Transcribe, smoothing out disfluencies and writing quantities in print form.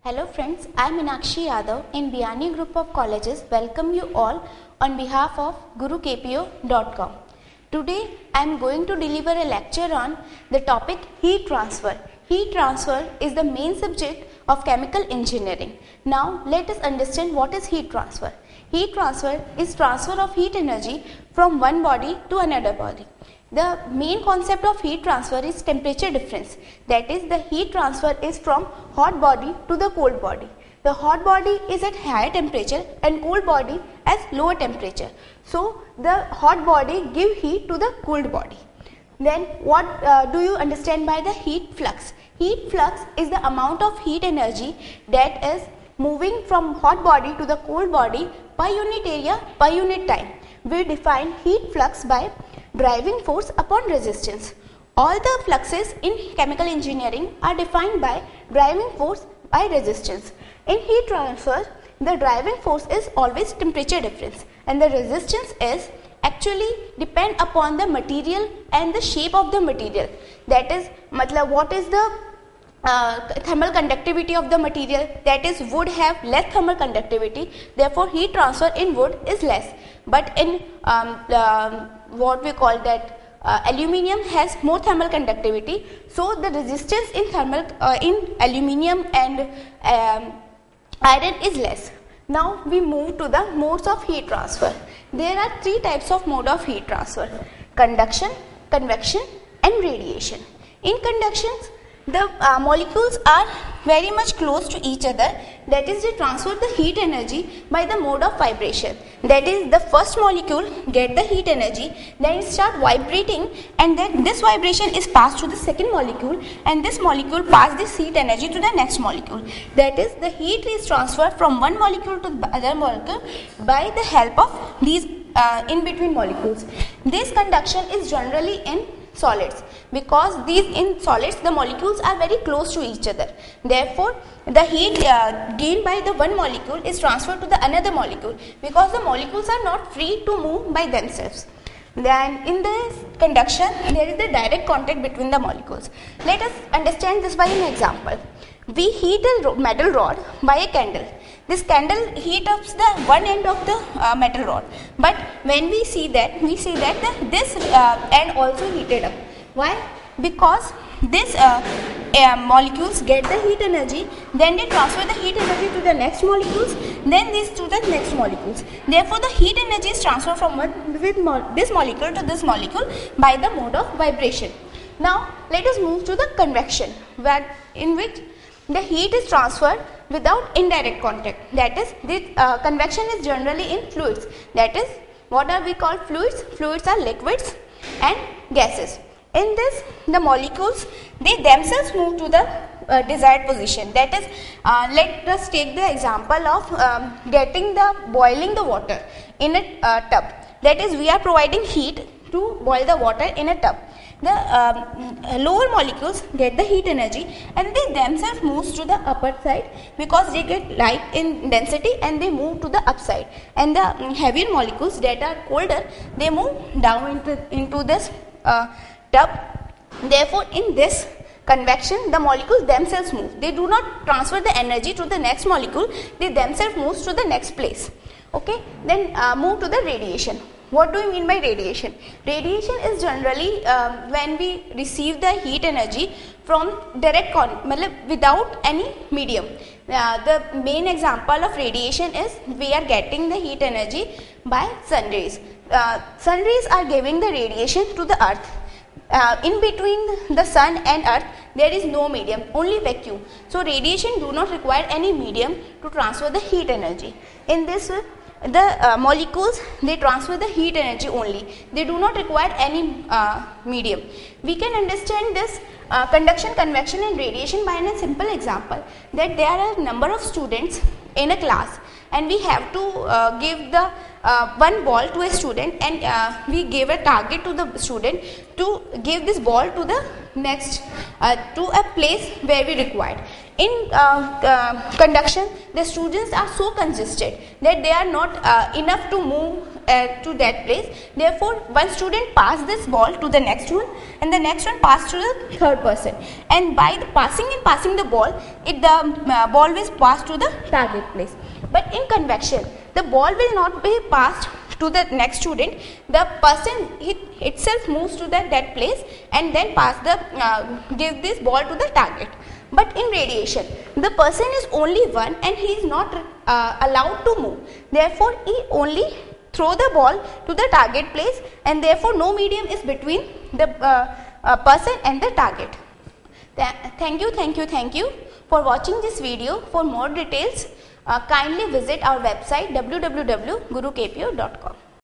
Hello friends, I am Meenakshi Yadav in Biyani Group of Colleges. Welcome you all on behalf of GuruKPO.com. Today I am going to deliver a lecture on the topic heat transfer. Heat transfer is the main subject of chemical engineering. Now let us understand what is heat transfer. Heat transfer is transfer of heat energy from one body to another body. The main concept of heat transfer is temperature difference. That is, the heat transfer is from hot body to the cold body. The hot body is at higher temperature and cold body at lower temperature. So the hot body give heat to the cold body. Then what do you understand by the heat flux? Heat flux is the amount of heat energy that is moving from hot body to the cold body per unit area per unit time. We define heat flux by driving force upon resistance. All the fluxes in chemical engineering are defined by driving force by resistance. In heat transfer, the driving force is always temperature difference and the resistance is actually depend upon the material and the shape of the material. That is, what is the thermal conductivity of the material. That is, wood have less thermal conductivity, therefore heat transfer in wood is less, but in what we call that aluminium has more thermal conductivity, so the resistance in aluminium and iron is less. Now we move to the modes of heat transfer. There are three types of mode of heat transfer: conduction, convection and radiation. In conductions, the molecules are very much close to each other. That is, they transfer the heat energy by the mode of vibration. That is, the first molecule get the heat energy, then it start vibrating, and then this vibration is passed to the second molecule, and this molecule pass this heat energy to the next molecule. That is, the heat is transferred from one molecule to the other molecule by the help of these in between molecules. This conduction is generally in solids, because these in solids the molecules are very close to each other. Therefore, the heat gained by the one molecule is transferred to the another molecule, because the molecules are not free to move by themselves. Then in this conduction, there is the direct contact between the molecules. Let us understand this by an example. We heat a metal rod by a candle. This candle heat up the one end of the metal rod, but when we see that this end also heated up. Why? Because this molecules get the heat energy, then they transfer the heat energy to the next molecules, then this to the next molecules. Therefore, the heat energy is transferred from this molecule to this molecule by the mode of vibration. Now, let us move to the convection, in which the heat is transferred without indirect contact. That is, this convection is generally in fluids. That is, what are we called fluids? Fluids are liquids and gases. In this, the molecules, they themselves move to the desired position. That is, let us take the example of boiling the water in a tub. That is, we are providing heat to boil the water in a tub. The lower molecules get the heat energy and they themselves move to the upper side, because they get light in density and they move to the upside. And the heavier molecules that are colder, they move down into this tub. Therefore, in this convection, the molecules themselves move. They do not transfer the energy to the next molecule, they themselves move to the next place. Okay, then move to the radiation. What do you mean by radiation? Radiation is generally when we receive the heat energy from direct without any medium. The main example of radiation is we are getting the heat energy by sun rays. Sun rays are giving the radiation to the earth. In between the sun and earth, there is no medium, only vacuum. So radiation do not require any medium to transfer the heat energy. In this, the molecules, they transfer the heat energy only. They do not require any medium. We can understand this conduction, convection and radiation by a simple example, that there are a number of students in a class and we have to give the one ball to a student, and we give a target to the student to give this ball to the next to a place where we required. In conduction, the students are so congested that they are not enough to move to that place. Therefore, one student pass this ball to the next one, and the next one pass to the third person. And by the passing the ball, the ball will pass to the target place. But in convection, the ball will not be passed to the next student. The person itself moves to that place and then give this ball to the target. But in radiation, the person is only one and he is not allowed to move. Therefore, he only throw the ball to the target place, and therefore no medium is between the person and the target. Thank you for watching this video. For more details, kindly visit our website www.gurukpo.com.